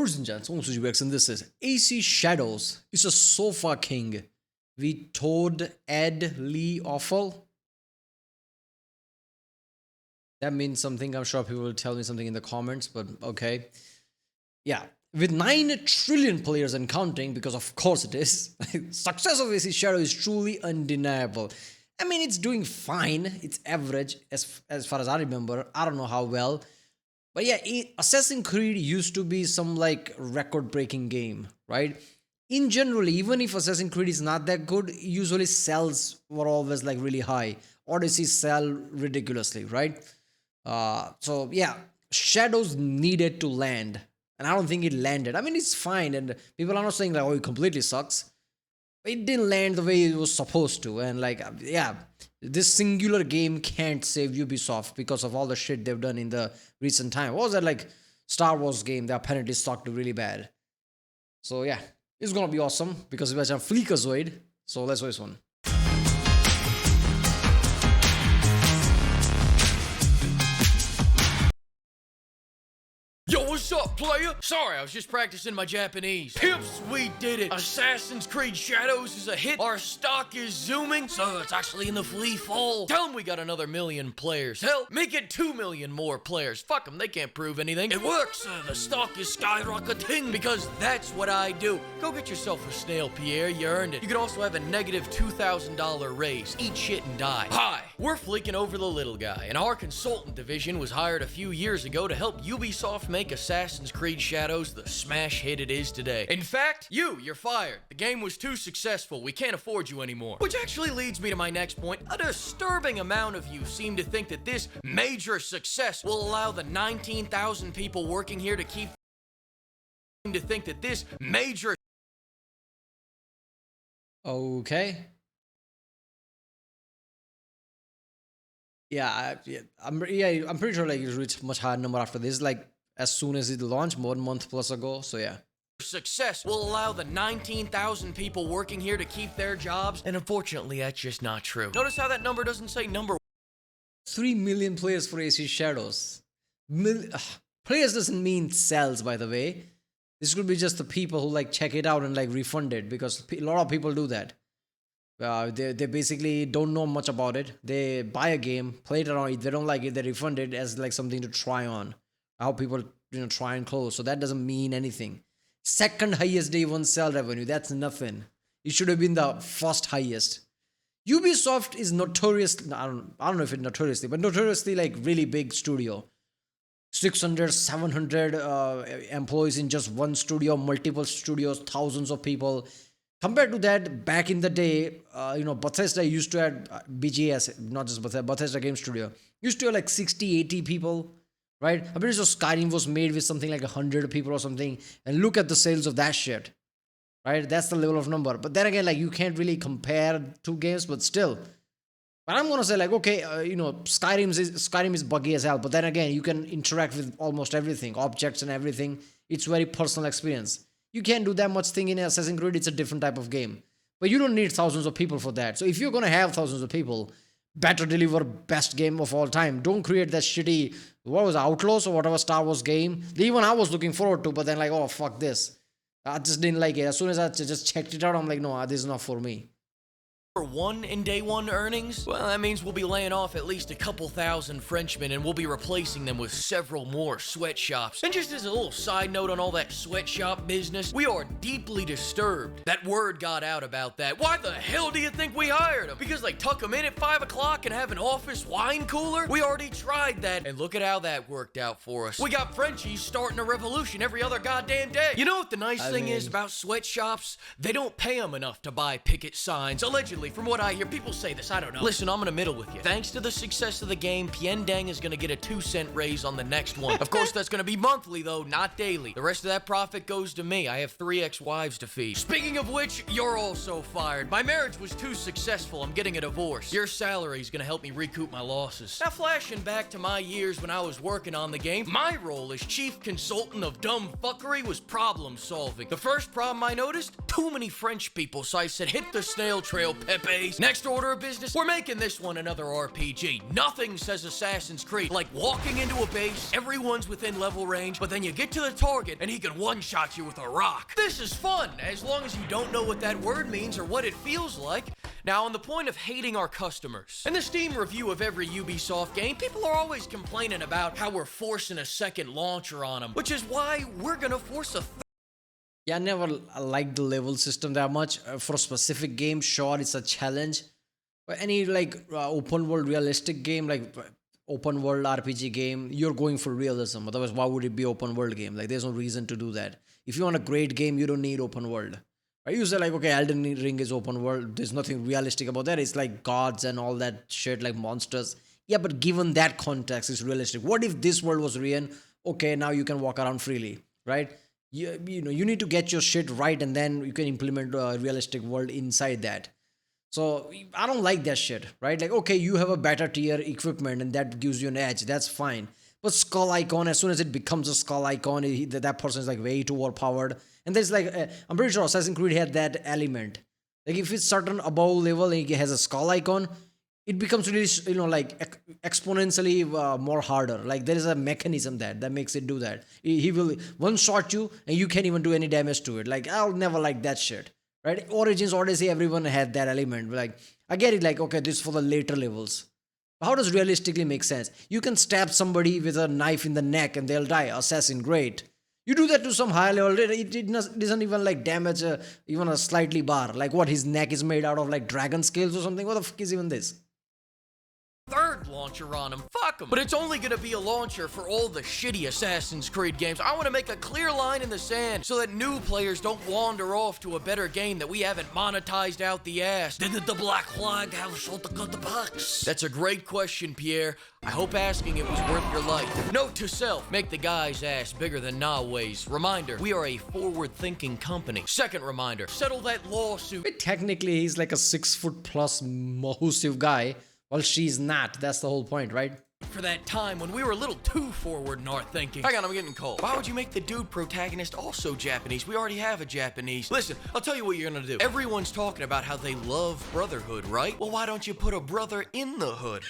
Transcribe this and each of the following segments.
Gents, and this is AC Shadows. It's a Sofa King. we-todd-ed-lee awful. That means something. I'm sure people will tell me something in the comments, but okay. Yeah. With 9 trillion players and counting, because of course it is, success of AC Shadow is truly undeniable. I mean, it's doing fine. It's average as far as I remember. I don't know how well. But yeah, Assassin's Creed used to be some like record-breaking game, right? In general, even if Assassin's Creed is not that good, usually sales were always like really high. Odyssey sell ridiculously, right? So yeah, Shadows needed to land. And I don't think it landed. I mean, it's fine. And people are not saying like, oh, it completely sucks. It didn't land the way it was supposed to. And like, yeah, this singular game can't save Ubisoft because of all the shit they've done in the recent time. What was that like Star Wars game that apparently sucked really bad? So yeah, it's gonna be awesome because it was a Fleekazoid. So let's do this one. Yo, what's up, player? Sorry, I was just practicing my Japanese. Pimps, we did it. Assassin's Creed Shadows is a hit. Our stock is zooming, so it's actually in the flea fold. Tell them we got another 1 million players. Hell, make it 2 million more players. Fuck them, they can't prove anything. It works. The stock is skyrocketing because that's what I do. Go get yourself a snail, Pierre. You earned it. You can also have a negative $2,000 raise. Eat shit and die. Hi, we're fleeking over the little guy, and our consultant division was hired a few years ago to help Ubisoft make Assassin's Creed Shadows the smash hit it is today. In fact, you're fired. The game was too successful. We can't afford you anymore. Which actually leads me to my next point. A disturbing amount of you seem to think that this major success will allow the 19,000 people working here to keep Okay. Yeah, I'm pretty sure like it reached much higher number after this. Like as soon as it launched, more than a month plus ago. So yeah. Success will allow the 19,000 people working here to keep their jobs, and unfortunately, that's just not true. Notice how that number doesn't say number 3 million players for AC Shadows. Players doesn't mean sales, by the way. This could be just the people who like check it out and like refund it, because a lot of people do that. They basically don't know much about it. They buy a game, play it around. If they don't like it, they refund it as like something to try on. How people try and close. So that doesn't mean anything. Second highest day one sell revenue. That's nothing. It should have been the first highest. Ubisoft is notorious. I don't know if it's notoriously, but notoriously like really big studio. 600, 700 employees in just one studio, multiple studios, thousands of people. Compared to that, back in the day, Bethesda used to have BGS, not just Bethesda Game Studio, used to have like 60, 80 people, right? I'm pretty sure Skyrim was made with something like 100 people or something, and look at the sales of that shit, right? That's the level of number. But then again, like you can't really compare two games, but still. But I'm gonna say like, okay, Skyrim is buggy as hell, but then again, you can interact with almost everything, objects and everything. It's very personal experience. You can't do that much thing in Assassin's Creed. It's a different type of game. But you don't need thousands of people for that. So if you're going to have thousands of people, better deliver best game of all time. Don't create that shitty, what was it, Outlaws or whatever Star Wars game. Even I was looking forward to, but then like, oh, fuck this. I just didn't like it. As soon as I just checked it out, I'm like, no, this is not for me. 1 in day one earnings? Well, that means we'll be laying off at least a couple thousand Frenchmen, and we'll be replacing them with several more sweatshops. And just as a little side note on all that sweatshop business, we are deeply disturbed that word got out about that. Why the hell do you think we hired them? Because they tuck them in at 5 o'clock and have an office wine cooler? We already tried that, and look at how that worked out for us. We got Frenchies starting a revolution every other goddamn day. You know what the nice thing is about sweatshops? They don't pay them enough to buy picket signs. Allegedly, from what I hear, people say this, I don't know. Listen, I'm gonna middle with you. Thanks to the success of the game, Piendang is gonna get a 2-cent raise on the next one. Of course, that's gonna be monthly though, not daily. The rest of that profit goes to me. I have 3 ex-wives to feed. Speaking of which, you're also fired. My marriage was too successful. I'm getting a divorce. Your salary is gonna help me recoup my losses. Now, flashing back to my years when I was working on the game, my role as chief consultant of dumb fuckery was problem solving. The first problem I noticed, too many French people, so I said, hit the snail trail, pet. Pepe's. Next order of business, we're making this one another RPG. Nothing says Assassin's Creed like walking into a base, everyone's within level range, but then you get to the target and he can one-shot you with a rock. This is fun, as long as you don't know what that word means or what it feels like. Now, on the point of hating our customers, in the Steam review of every Ubisoft game, people are always complaining about how we're forcing a second launcher on them, which is why we're gonna force a Yeah, I never liked the level system that much. For a specific game, sure, it's a challenge. But any like open world realistic game, like open world RPG game, you're going for realism. Otherwise, why would it be open world game? Like, there's no reason to do that. If you want a great game, you don't need open world. Right? You say like, okay, Elden Ring is open world. There's nothing realistic about that. It's like gods and all that shit, like monsters. Yeah, but given that context, it's realistic. What if this world was real? Okay, now you can walk around freely, right? You know, you need to get your shit right, and then you can implement a realistic world inside that. So I don't like that shit, right? Like, okay, you have a better tier equipment and that gives you an edge. That's fine. But skull icon, as soon as it becomes a skull icon, that person is like way too overpowered. And there's like, I'm pretty sure Assassin's Creed had that element. Like if it's certain above level and it has a skull icon, it becomes really, you know, like exponentially more harder. Like there is a mechanism that makes it do that. He will one shot you and you can't even do any damage to it. Like I'll never like that shit. Right? Origins, Odyssey, everyone had that element. Like, I get it, like, okay, this is for the later levels. How does realistically make sense? You can stab somebody with a knife in the neck and they'll die. Assassin, great. You do that to some high level, it doesn't even like damage even a slightly bar. Like what, his neck is made out of like dragon scales or something? What the fuck is even this? third launcher on him. Fuck him. But it's only gonna be a launcher for all the shitty Assassin's Creed games. I want to make a clear line in the sand so that new players don't wander off to a better game that we haven't monetized out the ass. Did the Black Flag have shot to cut the box? That's a great question, Pierre. I hope asking it was worth your life. Note to self, make the guy's ass bigger than Nawe's. Reminder, we are a forward-thinking company. Second reminder, settle that lawsuit. But technically, he's like a 6 foot plus massive guy. Well, she's not. That's the whole point, right? For that time when we were a little too forward in our thinking. Hang on, I'm getting cold. Why would you make the dude protagonist also Japanese? We already have a Japanese. Listen, I'll tell you what you're gonna do. Everyone's talking about how they love brotherhood, right? Well, why don't you put a brother in the hood?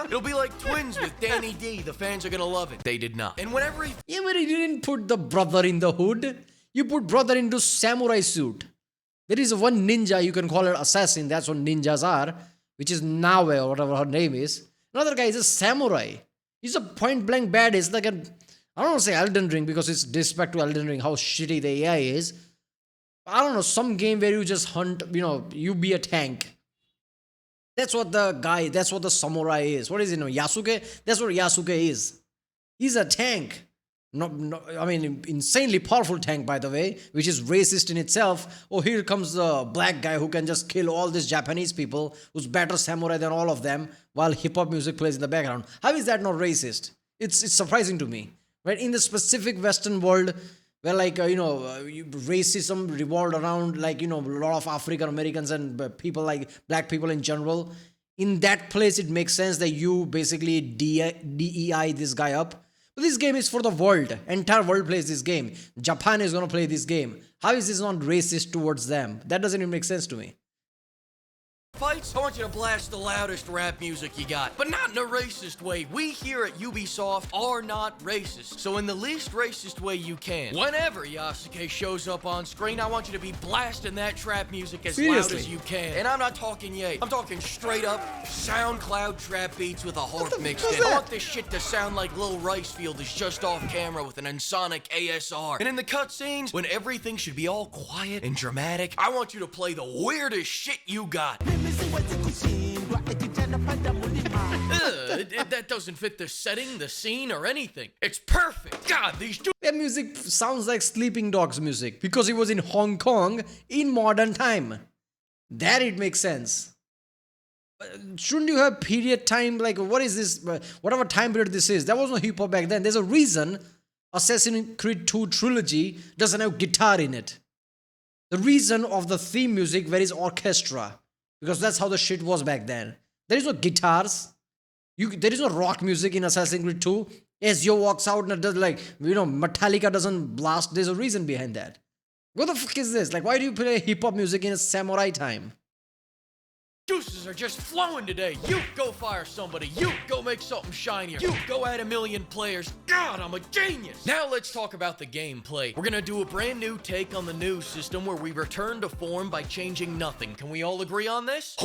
It'll be like Twins with Danny D. The fans are gonna love it. They did not. And whenever he... Yeah, but he didn't put the brother in the hood. You put brother into samurai suit. There is one ninja, you can call her assassin. That's what ninjas are. Which is Nawe or whatever her name is. Another guy is a samurai. He's a point-blank bad. It's like a... I don't want to say Elden Ring because it's disrespect to Elden Ring, how shitty the AI is. I don't know, some game where you just hunt, you be a tank. That's what the samurai is. What is it now? Yasuke? That's what Yasuke is. He's a tank. Insanely powerful tank, by the way, which is racist in itself. Oh, here comes the black guy who can just kill all these Japanese people, who's better samurai than all of them, while hip-hop music plays in the background. How is that not racist? It's surprising to me, right? In the specific Western world, where racism revolved around a lot of African Americans and people like black people in general. In that place, it makes sense that you basically DEI this guy up. But this game is for the world. Entire world plays this game. Japan is going to play this game. How is this not racist towards them? That doesn't even make sense to me. Fights, I want you to blast the loudest rap music you got, but not in a racist way. We here at Ubisoft are not racist, so in the least racist way you can. Whenever Yasuke shows up on screen, I want you to be blasting that trap music as loud as you can. And I'm not talking yay, I'm talking straight up SoundCloud trap beats with a harp mixed in. I want this shit to sound like Lil Ricefield is just off camera with an Ensoniq ASR. And in the cutscenes, when everything should be all quiet and dramatic, I want you to play the weirdest shit you got. That doesn't fit the setting, the scene, or anything. It's perfect. God, these two... That music sounds like Sleeping Dogs music because it was in Hong Kong in modern time. That it makes sense. Shouldn't you have period time? Like, what is this? Whatever time period this is. There was no hip-hop back then. There's a reason Assassin's Creed 2 trilogy doesn't have guitar in it. The reason of the theme music where is orchestra. Because that's how the shit was back then. There is no guitars. There is no rock music in Assassin's Creed 2. Ezio walks out and does Metallica doesn't blast. There's a reason behind that. What the fuck is this? Like, why do you play hip-hop music in a samurai time? Juices are just flowing today. You go fire somebody. You go make something shinier. You go add 1 million players. God, I'm a genius. Now let's talk about the gameplay. We're gonna do a brand new take on the new system where we return to form by changing nothing. Can we all agree on this?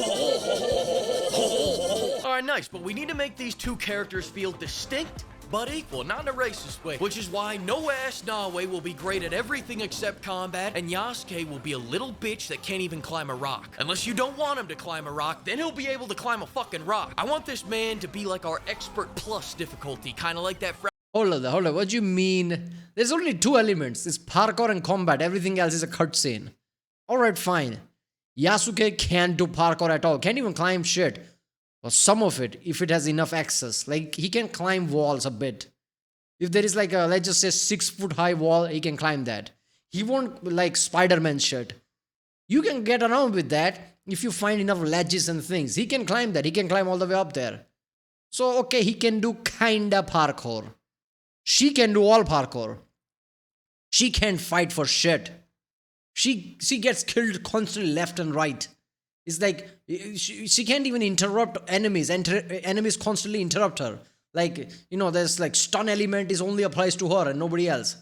Alright, nice, but we need to make these two characters feel distinct but equal, not in a racist way, which is why no-ass Nawe will be great at everything except combat, and Yasuke will be a little bitch that can't even climb a rock. Unless you don't want him to climb a rock, then he'll be able to climb a fucking rock. I want this man to be like our expert plus difficulty, kind of like that. Hold on, what do you mean? There's only 2 elements, it's parkour and combat, everything else is a cutscene. Alright, fine. Yasuke can't do parkour at all, can't even climb shit. Or some of it, if it has enough access. Like, he can climb walls a bit. If there is like a, let's just say 6-foot high wall, he can climb that. He won't like Spider-Man shit. You can get around with that if you find enough ledges and things. He can climb that. He can climb all the way up there. So, okay, he can do kinda parkour. She can do all parkour. She can't fight for shit. She gets killed constantly left and right. It's like, she can't even interrupt enemies. Enemies constantly interrupt her. Like, you know, there's like stun element is only applies to her and nobody else.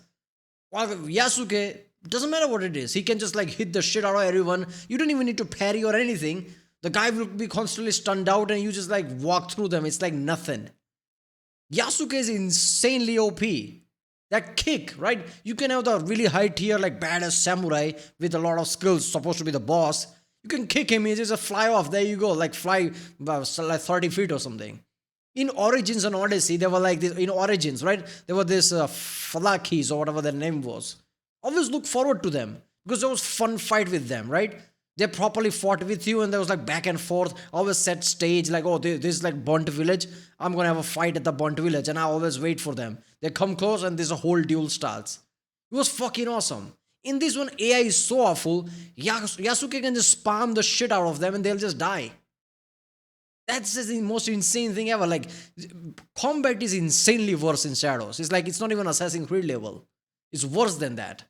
While Yasuke, doesn't matter what it is. He can just like hit the shit out of everyone. You don't even need to parry or anything. The guy will be constantly stunned out and you just like walk through them. It's like nothing. Yasuke is insanely OP. That kick, right? You can have the really high tier like badass samurai with a lot of skills, supposed to be the boss. You can kick him, he just fly off, there you go, like fly like 30 feet or something. In Origins and Odyssey, they were like this, in Origins, right? There were this Falakis or whatever their name was. Always look forward to them because there was fun fight with them, right? They properly fought with you and there was like back and forth, always set stage like, oh, this is like burnt village. I'm going to have a fight at the burnt village and I always wait for them. They come close and there's a whole duel starts. It was fucking awesome. In this one, AI is so awful, Yasuke can just spam the shit out of them and they'll just die. That's just the most insane thing ever. Like, combat is insanely worse in Shadows. It's like, it's not even Assassin's Creed level. It's worse than that.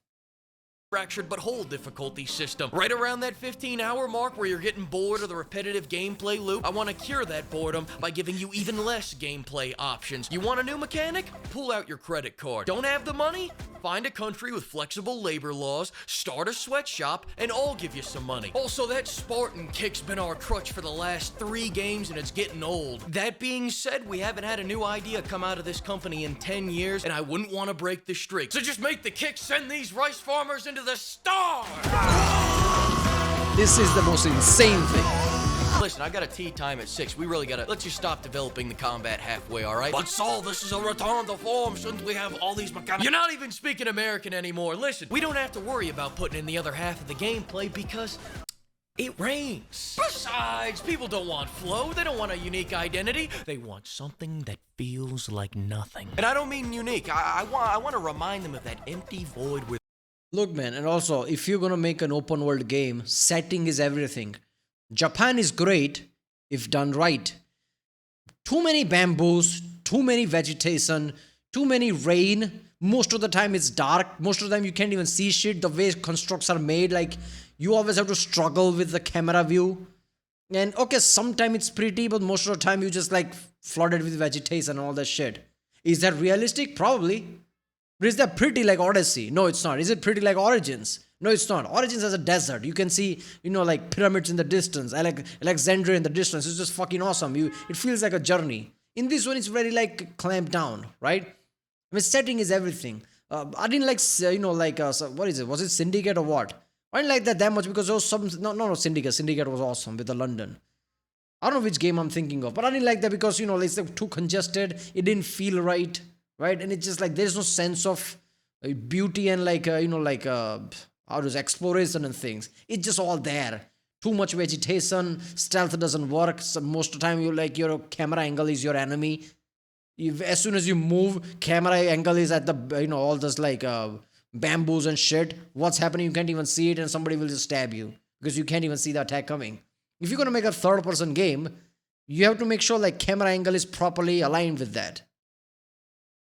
Fractured but whole difficulty system. Right around that 15-hour mark where you're getting bored of the repetitive gameplay loop, I want to cure that boredom by giving you even less gameplay options. You want a new mechanic? Pull out your credit card. Don't have the money? Find a country with flexible labor laws, start a sweatshop, and I'll give you some money. Also, that Spartan kick's been our crutch for the last 3 games and it's getting old. That being said, we haven't had a new idea come out of this company in 10 years and I wouldn't want to break the streak. So just make the kick send these rice farmers into the stars! This is the most insane thing. Listen, I got a tea time at 6. We really gotta, let's just stop developing the combat halfway, alright? But Saul, this is a return to form. Shouldn't we have all these mechanics? You're not even speaking American anymore. Listen, we don't have to worry about putting in the other half of the gameplay because it rains. Besides, people don't want flow. They don't want a unique identity. They want something that feels like nothing. And I don't mean unique. I want to remind them of that empty void where... Look, man, and also, if you're gonna make an open world game, setting is everything. Japan is great if done right. Too many bamboos, too many vegetation, too many rain. Most of the time it's dark. Most of the time you can't even see shit. The way constructs are made, like, you always have to struggle with the camera view. And okay, sometimes it's pretty, but most of the time you just like flooded with vegetation and all that shit. Is that realistic? Probably. But is that pretty like Odyssey? No, it's not. Is it pretty like Origins? No, it's not. Origins has a desert. You can see, you know, like pyramids in the distance, Alexandria in the distance. It's just fucking awesome. It feels like a journey. In this one, it's very like clamped down, right? I mean, setting is everything. I didn't like, you know, like, what is it? Was it Syndicate or what? I didn't like that much because there was some, no, Syndicate. Syndicate was awesome with the London. I don't know which game I'm thinking of, but I didn't like that because, you know, it's like too congested. It didn't feel right, right? And it's just like, there's no sense of beauty and like, you know, like, how does exploration and things. It's just all there. Too much vegetation, stealth doesn't work. So most of the time, you like your camera angle is your enemy. As soon as you move, camera angle is at the, you know, all this like bamboos and shit. What's happening, you can't even see it and somebody will just stab you because you can't even see the attack coming. If you're going to make a third-person game, you have to make sure like camera angle is properly aligned with that.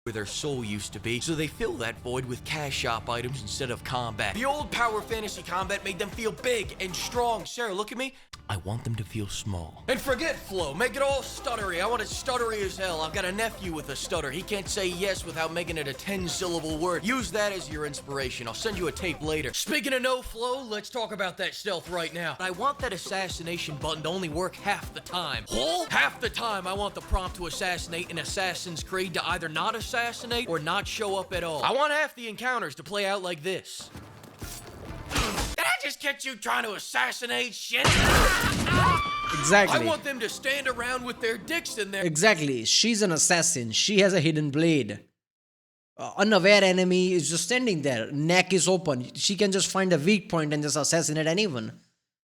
Where their soul used to be, so they fill that void with cash shop items instead of combat. The old power fantasy combat made them feel big and strong. Sarah, look at me. I want them to feel small. And forget flow, make it all stuttery. I want it stuttery as hell. I've got a nephew with a stutter. He can't say yes without making it a 10-syllable word. Use that as your inspiration. I'll send you a tape later. Speaking of no flow, let's talk about that stealth right now. I want that assassination button to only work half the time. Huh? Half the time I want the prompt to assassinate in Assassin's Creed to either not assassinate or not show up at all. I want half the encounters to play out like this. Did I just catch you trying to assassinate shit? Exactly. I want them to stand around with their dicks in there. Exactly. She's an assassin. She has a hidden blade. Unaware enemy is just standing there. Neck is open. She can just find a weak point and just assassinate anyone.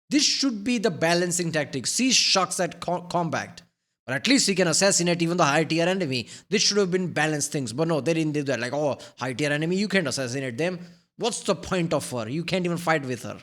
This should be the balancing tactic. She sucks at combat. But at least he can assassinate even the high tier enemy. This should have been balanced things. But no, they didn't do that. Like, oh, high tier enemy, you can't assassinate them. What's the point of her? You can't even fight with her.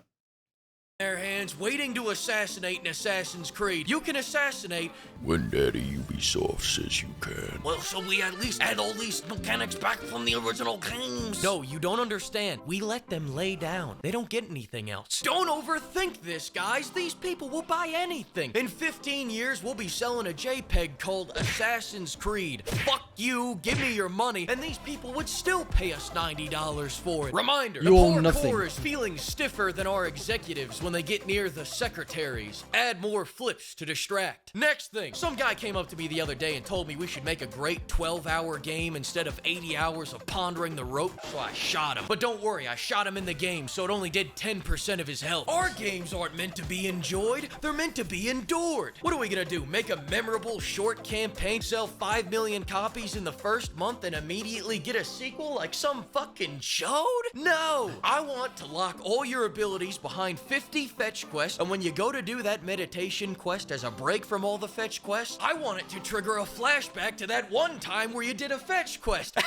Their hands waiting to assassinate in Assassin's Creed. You can assassinate when Daddy Ubisoft says you can. Well, so we at least add all these mechanics back from the original games. No, you don't understand. We let them lay down. They don't get anything else. Don't overthink this, guys. These people will buy anything. In 15 years, we'll be selling a JPEG called Assassin's Creed. Fuck you, give me your money, and these people would still pay us $90 for it. Reminder, You the own nothing. parkour is feeling stiffer than our executives when they get near the secretaries. Add more flips to distract. Next thing, some guy came up to me the other day and told me we should make a great 12-hour game instead of 80 hours of pondering the rope, so I shot him. But don't worry, I shot him in the game, so it only did 10% of his health. Our games aren't meant to be enjoyed, they're meant to be endured. What are we gonna do, make a memorable short campaign, sell 5 million copies in the first month and immediately get a sequel like some fucking chode? No! I want to lock all your abilities behind 50 fetch quests, and when you go to do that meditation quest as a break from all the fetch quests, I want it to trigger a flashback to that one time where you did a fetch quest.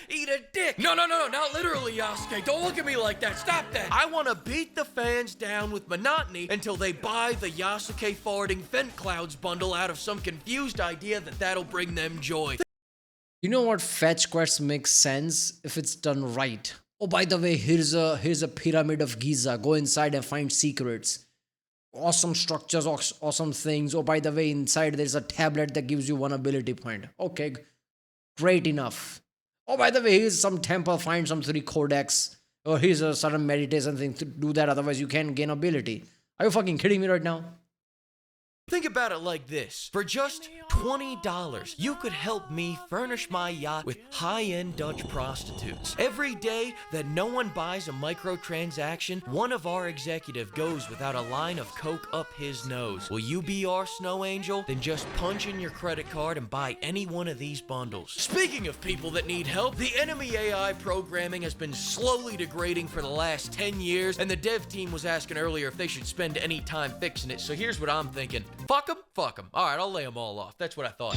Eat a dick. No, not literally, Yasuke. Don't look at me like that. Stop that. I want to beat the fans down with monotony until they buy the Yasuke farting Vent Clouds bundle out of some confused idea that that'll bring them joy. You know what fetch quests makes sense if it's done right. Oh, by the way, here's a pyramid of Giza. Go inside and find secrets. Awesome structures, awesome things. Oh, by the way, inside there's a tablet that gives you 1 ability point. Okay, great enough. Oh, by the way, here's some temple. Find some 3 codex. Or here's a certain meditation thing to do that. Otherwise, you can't gain ability. Are you fucking kidding me right now? Think about it like this. For just $20, you could help me furnish my yacht with high-end Dutch prostitutes. Every day that no one buys a microtransaction, one of our executive goes without a line of coke up his nose. Will you be our snow angel? Then just punch in your credit card and buy any one of these bundles. Speaking of people that need help, the enemy AI programming has been slowly degrading for the last 10 years, and the dev team was asking earlier if they should spend any time fixing it, so here's what I'm thinking. Fuck 'em, fuck 'em. Alright, I'll lay 'em all off. That's what I thought.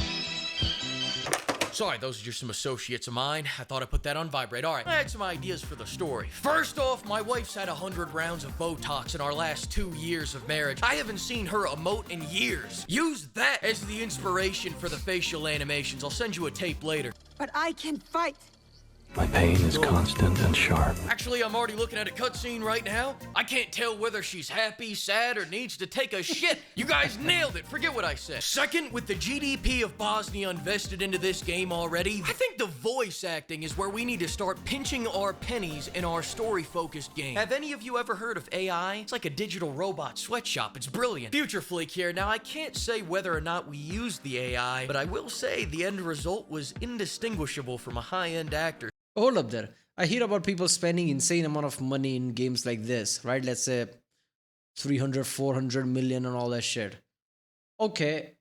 Sorry, those are just some associates of mine. I thought I put that on vibrate. Alright, I had some ideas for the story. First off, my wife's had 100 rounds of Botox in our last 2 years of marriage. I haven't seen her emote in years. Use that as the inspiration for the facial animations. I'll send you a tape later. But I can fight. My pain is constant and sharp. Actually, I'm already looking at a cutscene right now. I can't tell whether she's happy, sad, or needs to take a shit. You guys nailed it. Forget what I said. Second, with the GDP of Bosnia invested into this game already, I think the voice acting is where we need to start pinching our pennies in our story-focused game. Have any of you ever heard of AI? It's like a digital robot sweatshop. It's brilliant. Future Fleek here. Now, I can't say whether or not we used the AI, but I will say the end result was indistinguishable from a high-end actor. Hold up there. I hear about people spending insane amount of money in games like this, right? Let's say 300, 400 million and all that shit. Okay.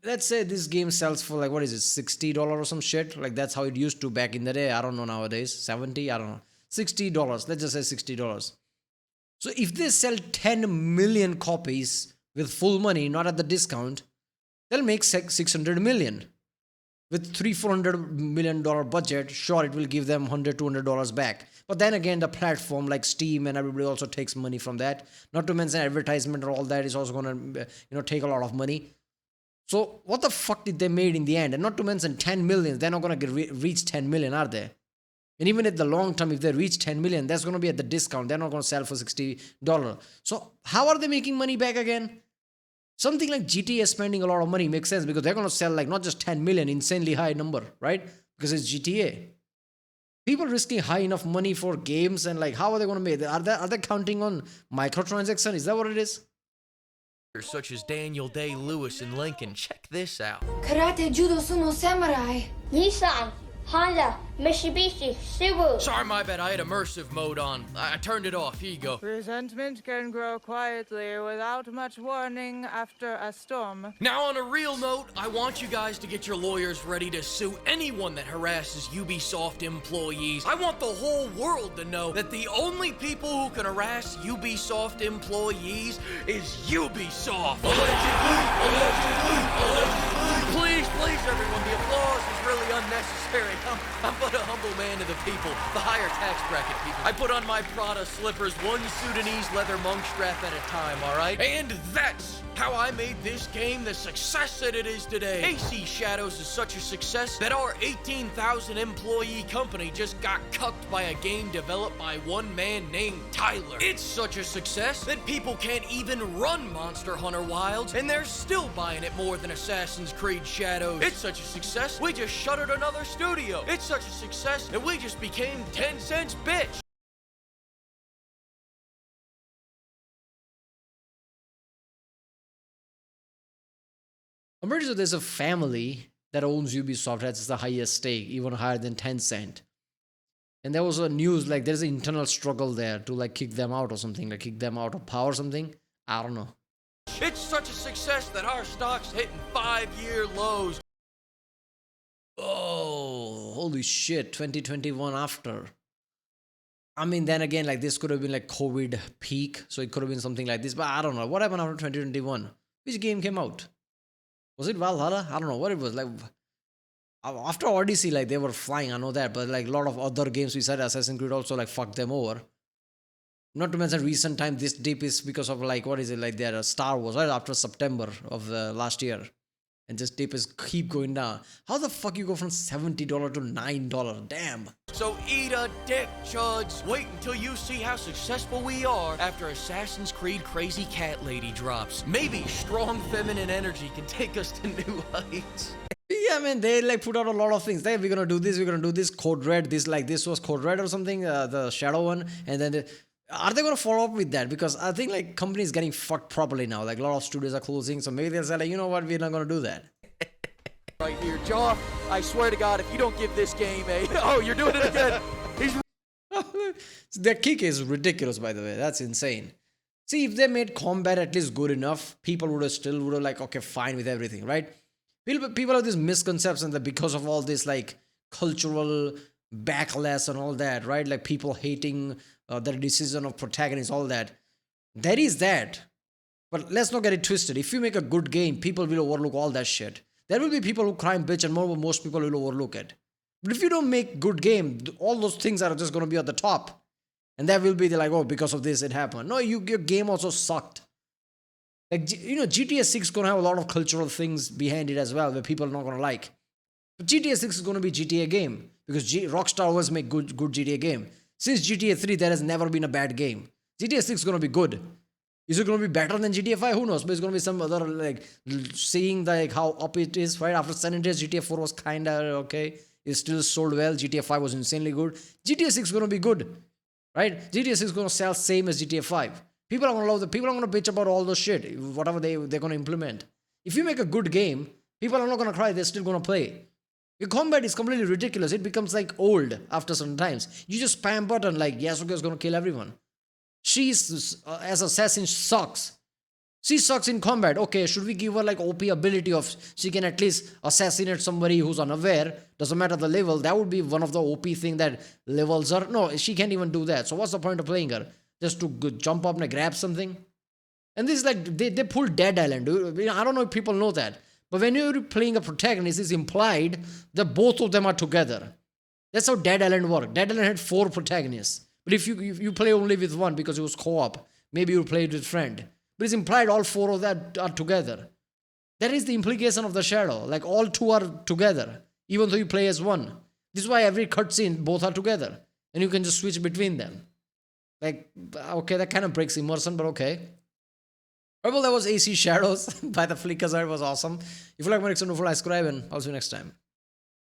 Let's say this game sells for like, what is it, $60 or some shit? Like that's how it used to back in the day. I don't know nowadays. 70? I don't know. $60. Let's just say $60. So if they sell 10 million copies with full money, not at the discount, they'll make 600 million. With $300-400 million budget, sure, it will give them $100-200 back. But then again, the platform like Steam and everybody also takes money from that. Not to mention advertisement or all that is also going to, take a lot of money. So what the fuck did they made in the end? And not to mention 10 million. They're not going to reach 10 million, are they? And even at the long term, if they reach 10 million, that's going to be at the discount. They're not going to sell for $60. So how are they making money back again? Something like GTA spending a lot of money makes sense because they're going to sell like not just 10 million, insanely high number, right? Because it's GTA. People risking high enough money for games and like how are they going to make it? Are they counting on microtransaction? Is that what it is? Such as Daniel Day-Lewis in Lincoln. Check this out. Karate, judo, sumo, samurai. Nissan, Honda, Mitsubishi, Subaru. Sorry, my bad. I had immersive mode on. I turned it off. Here you go. Resentment can grow quietly without much warning after a storm. Now, on a real note, I want you guys to get your lawyers ready to sue anyone that harasses Ubisoft employees. I want the whole world to know that the only people who can harass Ubisoft employees is Ubisoft. Please, everyone, the applause is really unnecessary. I'm but a humble man to the people, the higher tax bracket people. I put on my Prada slippers, one Sudanese leather monk strap at a time, all right? And that's how I made this game the success that it is today. AC Shadows is such a success that our 18,000 employee company just got cucked by a game developed by one man named Tyler. It's such a success that people can't even run Monster Hunter Wilds, and they're still buying it more than Assassin's Creed Shadows. It's such a success, we just shuttered another studio. It's such a success that we just became 10 cents bitch. I'm pretty sure there's a family that owns Ubisoft that's the highest stake, even higher than Tencent. And there was a news like there's an internal struggle there to like kick them out or something, like kick them out of power or something. I don't know. It's such a success that our stock's hitting 5-year lows. Oh, holy shit, 2021 after. I mean, then again, like this could have been like COVID peak, so it could have been something like this, but I don't know. What happened after 2021? Which game came out? Was it Valhalla? I don't know what it was. Like after Odyssey, like they were flying, I know that, but like a lot of other games we said Assassin's Creed also like fucked them over. Not to mention recent time, this dip is because of like, what is it, like their Star Wars, right after September of last year. And this dip is keep going down. How the fuck you go from $70 to $9? Damn. So eat a dick, chuds. Wait until you see how successful we are after Assassin's Creed Crazy Cat Lady drops. Maybe strong feminine energy can take us to new heights. Yeah, man, they like put out a lot of things. Hey, we're gonna do this, Code Red, this was Code Red or something, the Shadow one, and then are they gonna follow up with that? Because I think like companies getting fucked properly now. Like a lot of studios are closing, so maybe they'll say like, you know what, we're not gonna do that. Right here, Jaw, I swear to God, if you don't give this game a... Oh, you're doing it again. Their kick is ridiculous, by the way. That's insane. See, if they made combat at least good enough, people would have like, okay, fine with everything, right? People have this misconception that because of all this like cultural backlash and all that, right? Like people hating the decision of protagonists, all that. There is that. But let's not get it twisted. If you make a good game, people will overlook all that shit. There will be people who cry and bitch and most people will overlook it. But if you don't make good game, all those things are just going to be at the top. And that will be like, oh, because of this it happened. No, your game also sucked. Like, you know, GTA 6 is going to have a lot of cultural things behind it as well, where people are not going to like. But GTA 6 is going to be GTA game. Because Rockstar always make good GTA game. Since GTA 3, there has never been a bad game. GTA 6 is going to be good. Is it going to be better than GTA 5? Who knows? But it's going to be some other, like, seeing like how up it is, right? After San Andreas, GTA 4 was kind of okay. It still sold well. GTA 5 was insanely good. GTA 6 is going to be good, right? GTA 6 is going to sell same as GTA 5. People are going to love it. People are going to bitch about all those shit, whatever they're going to implement. If you make a good game, people are not going to cry. They're still going to play. Your combat is completely ridiculous. It becomes like old after certain times. You just spam button like Yasuke is going to kill everyone. She's as assassin sucks. She sucks in combat. Okay, should we give her like OP ability of she can at least assassinate somebody who's unaware? Doesn't matter the level. That would be one of the OP thing that levels her. No, she can't even do that. So what's the point of playing her? Just to jump up and grab something? And this is like they pulled Dead Island. I don't know if people know that. But when you're playing a protagonist, it's implied that both of them are together. That's how Dead Island worked. Dead Island had 4 protagonists. But if you play only with one because it was co-op, maybe you played with friend. But it's implied all 4 of that are together. That is the implication of the Shadow. Like all 2 are together, even though you play as one. This is why every cutscene, both are together. And you can just switch between them. Like, okay, that kind of breaks immersion, but okay. Well, that was AC Shadows by the Fleekazoid. It was awesome. If you like my next one, don't forget to subscribe, and I'll see you next time.